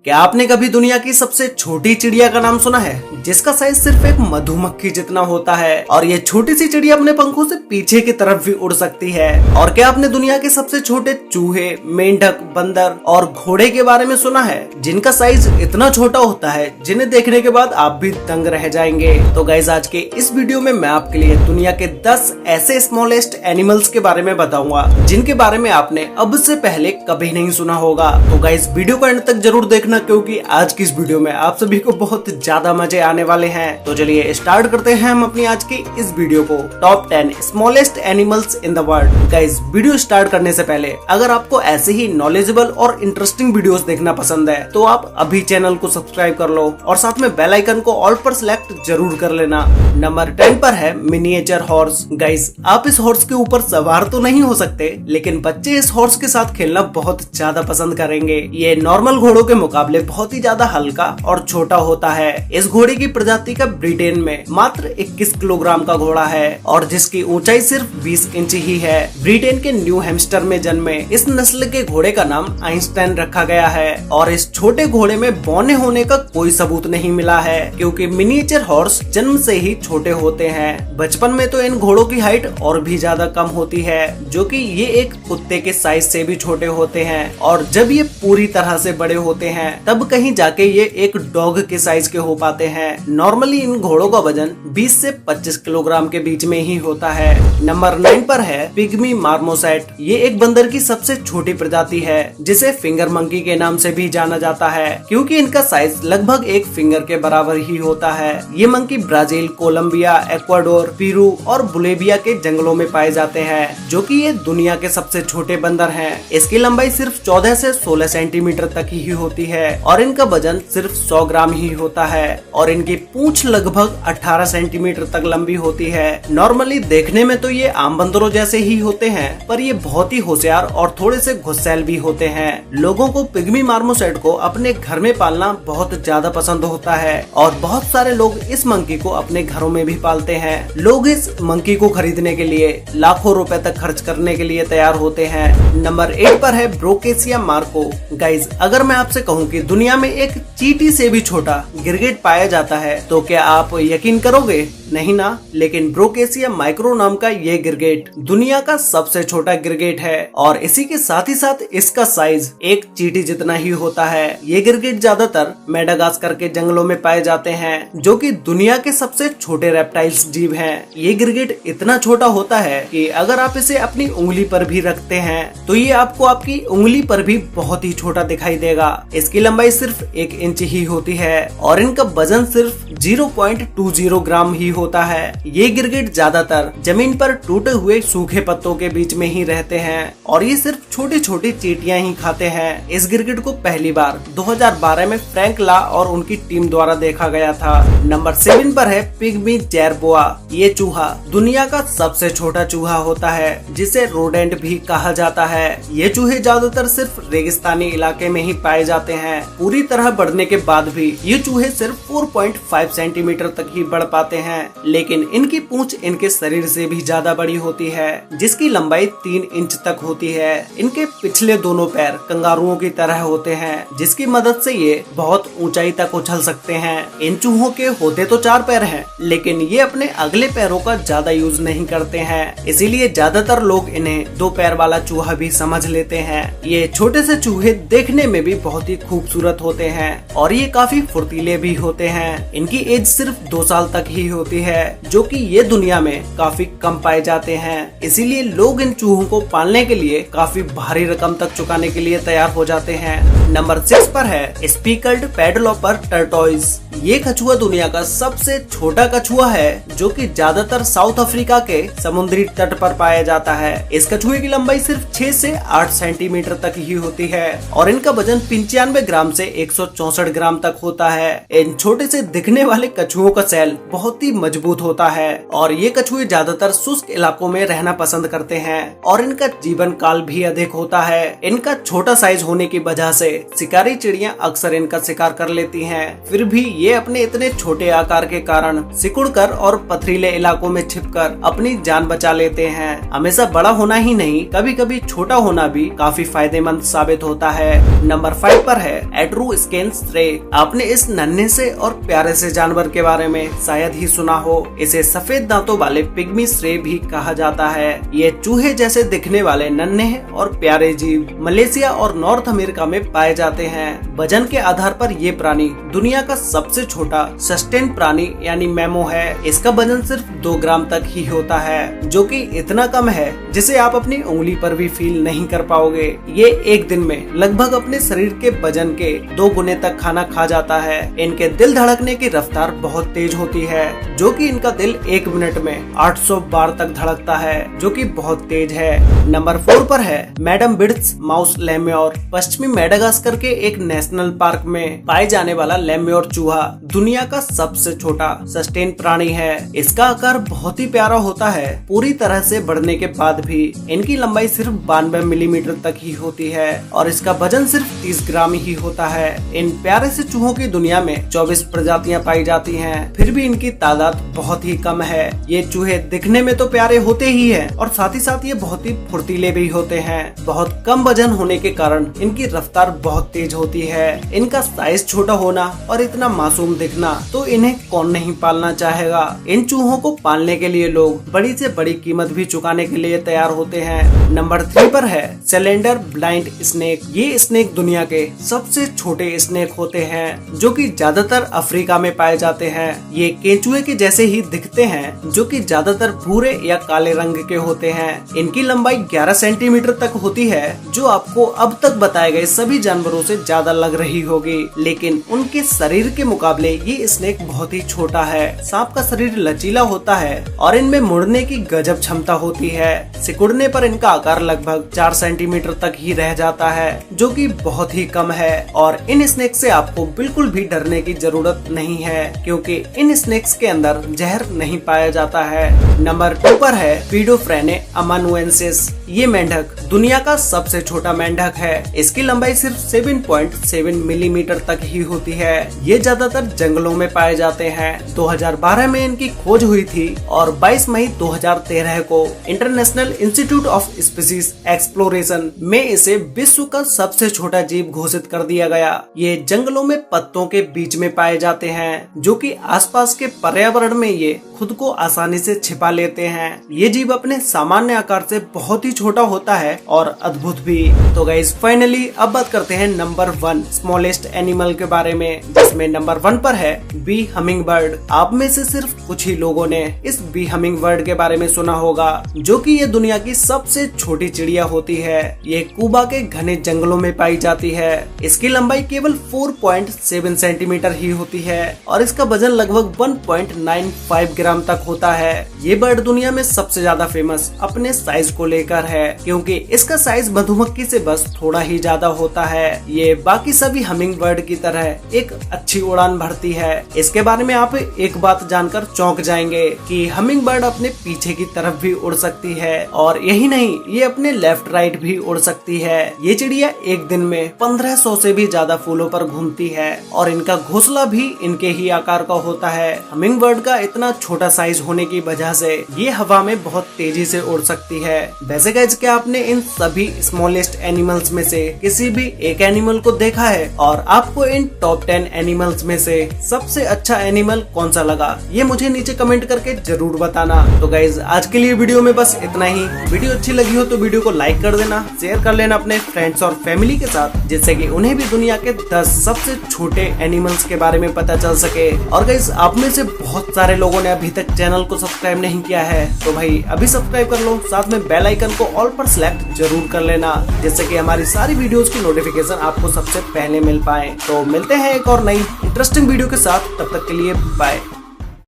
क्या आपने कभी दुनिया की सबसे छोटी चिड़िया का नाम सुना है, जिसका साइज सिर्फ एक मधुमक्खी जितना होता है और ये छोटी सी चिड़िया अपने पंखों से पीछे की तरफ भी उड़ सकती है। और क्या आपने दुनिया के सबसे छोटे चूहे, मेंढक, बंदर और घोड़े के बारे में सुना है, जिनका साइज इतना छोटा होता है जिन्हें देखने के बाद आप भी दंग रह जाएंगे। तो गाइज, आज के इस वीडियो में मैं आपके लिए दुनिया के 10 ऐसे स्मॉलेस्ट एनिमल्स के बारे में बताऊंगा जिनके बारे में आपने अब से पहले कभी नहीं सुना होगा। तो गाइज, वीडियो को एंड तक जरूर देखना, क्योंकि आज की इस वीडियो में आप सभी को बहुत ज्यादा मजे आने वाले हैं। तो चलिए स्टार्ट करते हैं हम अपनी आज की इस वीडियो को, top 10 smallest animals in the world. Guys, video start करने से पहले अगर आपको ऐसे ही नॉलेजेबल और इंटरेस्टिंग वीडियोस देखना पसंद है तो आप अभी चैनल को सब्सक्राइब कर लो और साथ में बेल आइकन को ऑल पर सिलेक्ट जरूर कर लेना। नंबर 10 पर है मिनिएचर हॉर्स। गाइज, आप इस हॉर्स के ऊपर सवार तो नहीं हो सकते, लेकिन बच्चे इस हॉर्स के साथ खेलना बहुत ज्यादा पसंद करेंगे। ये नॉर्मल घोड़ों के मुकाबले बहुत ही ज्यादा हल्का और छोटा होता है। इस घोड़े की प्रजाति का ब्रिटेन में मात्र 21 किलोग्राम का घोड़ा है और जिसकी ऊंचाई सिर्फ 20 इंच ही है। ब्रिटेन के न्यू हैम्स्टर में जन्मे इस नस्ल के घोड़े का नाम आइंस्टाइन रखा गया है और इस छोटे घोड़े में बौने होने का कोई सबूत नहीं मिला है, क्योंकि मिनिएचर हॉर्स जन्म से ही छोटे होते हैं। बचपन में तो इन घोड़ों की हाइट और भी ज्यादा कम होती है, जो कि ये एक कुत्ते के साइज से भी छोटे होते हैं, और जब ये पूरी तरह से बड़े होते हैं तब कहीं जाके ये एक डॉग के साइज के हो पाते हैं। नॉर्मली इन घोड़ों का वजन 20 से 25 किलोग्राम के बीच में ही होता है। नंबर 9 पर है पिग्मी मार्मोसेट। ये एक बंदर की सबसे छोटी प्रजाति है, जिसे फिंगर मंकी के नाम से भी जाना जाता है, क्योंकि इनका साइज लगभग एक फिंगर के बराबर ही होता है। ये monkey Brazil, Colombia, Ecuador, Peru और बोलिविया के जंगलों में पाए जाते हैं, जो कि ये दुनिया के सबसे छोटे बंदर हैं। इसकी लंबाई सिर्फ 14 से 16 सेंटीमीटर तक ही होती है और इनका वजन सिर्फ 100 ग्राम ही होता है और इनकी पूंछ लगभग 18 सेंटीमीटर तक लंबी होती है। नॉर्मली देखने में तो ये आम बंदरों जैसे ही होते हैं, पर ये बहुत ही होशियार और थोड़े से गुस्सैल भी होते हैं। लोगों को पिग्मी मार्मोसेट को अपने घर में पालना बहुत ज्यादा पसंद होता है और बहुत सारे लोग इस मंकी को अपने घरों में भी पालते हैं। लोग इस मंकी को खरीदने के लिए लाखों रुपए तक खर्च करने के लिए तैयार होते हैं। नंबर 8 पर है ब्रोकेसिया मार्को। गाइज, अगर मैं आपसे कहूँ कि दुनिया में एक चींटी से भी छोटा गिरगिट पाया जाता है तो क्या आप यकीन करोगे? नहीं ना। लेकिन ब्रोकेसिया माइक्रो नाम का ये गिरगिट दुनिया का सबसे छोटा गिरगिट है और इसी के साथ ही साथ इसका साइज एक चींटी जितना ही होता है। ये गिरगिट ज्यादातर मेडागास्कर के जंगलों में पाए जाते हैं, जो कि दुनिया के सबसे छोटे रेप्टाइल्स जीव हैं। ये गिरगिट इतना छोटा होता है कि अगर आप इसे अपनी उंगली पर भी रखते हैं तो ये आपको आपकी उंगली पर भी बहुत ही छोटा दिखाई देगा। इसकी लंबाई सिर्फ 1 इंच ही होती है और इनका वजन सिर्फ 0.20 ग्राम ही होता है। ये गिरगिट ज्यादातर जमीन पर टूटे हुए सूखे पत्तों के बीच में ही रहते हैं और ये सिर्फ छोटी छोटी चींटियां ही खाते हैं। इस गिरगिट को पहली बार 2012 में फ्रैंक ला और उनकी टीम द्वारा देखा गया था। नंबर 7 पर है पिग्मी जेरबोआ। ये चूहा दुनिया का सबसे छोटा चूहा होता है, जिसे रोडेंट भी कहा जाता है। ये चूहे ज्यादातर सिर्फ रेगिस्तानी इलाके में ही पाए जाते हैं। पूरी तरह बढ़ने के बाद भी ये चूहे सिर्फ 4.5 सेंटीमीटर तक ही बढ़ पाते हैं, लेकिन इनकी पूंछ इनके शरीर से भी ज्यादा बड़ी होती है, जिसकी लंबाई 3 इंच तक होती है। इनके पिछले दोनों पैर कंगारुओं की तरह होते हैं, जिसकी मदद से ये बहुत ऊंचाई तक उछल सकते हैं। इन चूहों के होते तो 4 पैर हैं, लेकिन ये अपने अगले पैरों का ज्यादा यूज नहीं करते हैं, इसीलिए ज्यादातर लोग इन्हें 2 पैर वाला चूहा भी समझ लेते हैं। ये छोटे से चूहे देखने में भी बहुत ही खूबसूरत होते हैं और ये काफी फुर्तीले भी होते हैं। इनकी एज सिर्फ 2 साल तक ही होती है, जो कि ये दुनिया में काफी कम पाए जाते हैं। इसीलिए लोग इन चूहों को पालने के लिए काफी भारी रकम तक चुकाने के लिए तैयार हो जाते हैं। नंबर 6 पर है स्पीकल्ड पैडलोपर टर्टोइज। ये कछुआ दुनिया का सबसे छोटा कछुआ है, जो कि ज्यादातर साउथ अफ्रीका के समुद्री तट पर पाया जाता है। इस कछुए की लंबाई सिर्फ 6 से 8 सेंटीमीटर तक ही होती है और इनका वजन 95 ग्राम से 164 ग्राम तक होता है। इन छोटे से दिखने वाले कछुओं का सेल बहुत ही मजबूत होता है और ये कछुए ज्यादातर शुष्क इलाकों में रहना पसंद करते हैं और इनका जीवन काल भी अधिक होता है। इनका छोटा साइज होने की वजह से शिकारी चिड़िया अक्सर इनका शिकार कर लेती हैं। फिर भी ये अपने इतने छोटे आकार के कारण सिकुड़कर और पथरीले इलाकों में छिपकर अपनी जान बचा लेते हैं। हमेशा बड़ा होना ही नहीं, कभी कभी छोटा होना भी काफी फायदेमंद साबित होता है। नंबर 5 पर है एट्रूस्केन श्रे। आपने इस नन्हे से और प्यारे से जानवर के बारे में शायद ही सुना हो। इसे सफेद दांतों वाले पिग्मी श्रे भी कहा जाता है। ये चूहे जैसे दिखने वाले नन्हे और प्यारे जीव मलेशिया और नॉर्थ अमेरिका में पाए जाते हैं। वजन के आधार पर ये प्राणी दुनिया का सबसे छोटा सस्टेन प्राणी यानी मैमो है। इसका वजन सिर्फ 2 ग्राम तक ही होता है, जो कि इतना कम है जिसे आप अपनी उंगली पर भी फील नहीं कर पाओगे। ये एक दिन में लगभग अपने शरीर के वजन के 2 गुने तक खाना खा जाता है। इनके दिल धड़कने की रफ्तार बहुत तेज होती है, जो कि इनका दिल 1 मिनट में 800 बार तक धड़कता है, जो कि बहुत तेज है। नंबर 4 पर है मैडम बिर्ड्स माउस लेम्योर। पश्चिमी मेडागास्कर के एक नेशनल पार्क में पाए जाने वाला लेम्योर चूहा दुनिया का सबसे छोटा सस्टेन प्राणी है। इसका आकार बहुत ही प्यारा होता है। पूरी तरह से बढ़ने के बाद भी इनकी लंबाई सिर्फ 92 मिलीमीटर तक ही होती है और इसका वजन सिर्फ 30 ग्राम ही होता है। इन प्यारे से चूहों की दुनिया में 24 प्रजातियां पाई जाती हैं, फिर भी इनकी तादाद बहुत ही कम है। ये चूहे दिखने में तो प्यारे होते ही हैं और साथ ही साथ ये बहुत ही फुर्तीले भी होते हैं। बहुत कम वजन होने के कारण इनकी रफ्तार बहुत तेज होती है। इनका साइज छोटा होना और इतना मासूम दिखना, तो इन्हें कौन नहीं पालना चाहेगा। इन चूहों को पालने के लिए लोग बड़ी से बड़ी कीमत भी चुकाने के लिए तैयार होते हैं। नंबर 3 पर है सिलेंडर ब्लाइंड स्नेक। ये स्नेक दुनिया के सबसे छोटे स्नेक होते हैं, जो कि ज्यादातर अफ्रीका में पाए जाते हैं। ये केंचुए के जैसे ही दिखते हैं, जो कि ज्यादातर भूरे या काले रंग के होते हैं। इनकी लंबाई 11 सेंटीमीटर तक होती है, जो आपको अब तक बताए गए सभी जानवरों से ज्यादा लग रही होगी, लेकिन उनके शरीर के मुकाबले ये स्नेक बहुत ही छोटा है। सांप का शरीर लचीला होता है और इनमें मुड़ने की गजब क्षमता होती है। सिकुड़ने पर इनका आकार लगभग 4 सेंटीमीटर तक ही रह जाता है, जो कि बहुत ही कम है। और इन स्नेक से आपको बिल्कुल भी डरने की जरूरत नहीं है, क्योंकि इन स्नेक्स के अंदर जहर नहीं पाया जाता है। नंबर 2 पर है पीडोफ्रेने अमानुएंसिस। ये मेंढक दुनिया का सबसे छोटा मेंढक है। इसकी लंबाई सिर्फ 7.7 मिलीमीटर तक ही होती है। ये ज्यादातर जंगलों में पाए जाते हैं। 2012 में इनकी खोज हुई थी और 22 मई 2013 को international institute of species exploration में इसे विश्व का सबसे छोटा जीव घोषित कर दिया गया। ये जंगलों में पत्तों के बीच में पाए जाते हैं, जो कि आसपास के पर्यावरण में ये खुद को आसानी से छिपा लेते हैं। ये जीव अपने सामान्य आकार से बहुत ही छोटा होता है और अद्भुत भी। तो गाइस फाइनली अब बात करते हैं नंबर 1 स्मॉलेस्ट एनिमल के बारे में, जिसमें नंबर 1 पर है बी हमिंग बर्ड। आप में से सिर्फ कुछ ही लोगों ने इस बी हमिंग बर्ड के बारे में सुना होगा, जो कि ये दुनिया की सबसे छोटी चिड़िया होती है। ये क्यूबा के घने जंगलों में पाई जाती है। इसकी लंबाई केवल 4.7 सेंटीमीटर ही होती है और इसका वजन लगभग 1.95 ग्राम तक होता है। ये बर्ड दुनिया में सबसे ज्यादा फेमस अपने साइज को लेकर है, क्योंकि इसका साइज मधुमक्खी से बस थोड़ा ही ज्यादा होता है। ये बाकी सभी हमिंग बर्ड की तरह एक अच्छी उड़ान भरती है। इसके बारे में आप एक बात जानकर चौंक जाएंगे कि हमिंग बर्ड अपने पीछे की तरफ भी उड़ सकती है, और यही नहीं, ये अपने लेफ्ट राइट भी उड़ सकती है। ये चिड़िया एक दिन में 1500 से भी ज्यादा फूलों पर घूमती है और इनका घोंसला भी इनके ही आकार का होता है। हमिंग बर्ड का इतना छोटा साइज होने की वजह से ये हवा में बहुत तेजी से उड़ सकती है। वैसे गाइस, क्या आपने इन सभी स्मॉलेस्ट एनिमल्स में से किसी भी एक एनिमल को देखा है, और आपको इन टॉप 10 एनिमल्स में से सबसे अच्छा एनिमल कौन सा लगा, ये मुझे नीचे कमेंट करके जरूर बताना। तो गाइज आज के लिए वीडियो में बस इतना ही। वीडियो अच्छी लगी हो तो वीडियो को लाइक कर देना, शेयर कर लेना अपने फ्रेंड्स और फैमिली के साथ, जिससे कि उन्हें भी दुनिया के 10 सबसे छोटे एनिमल्स के बारे में पता चल सके। और गाइज आप में से बहुत सारे लोगों ने अभी तक चैनल को सब्सक्राइब नहीं किया है, तो भाई अभी सब्सक्राइब कर लो, साथ में बेल आइकन को ऑल पर सिलेक्ट जरूर कर लेना, जिससे कि हमारी सारी वीडियोस की नोटिफिकेशन आपको सबसे पहले मिल पाए। तो मिलते हैं एक और नई इंटरेस्टिंग वीडियो के साथ, तब तक के लिए बाय।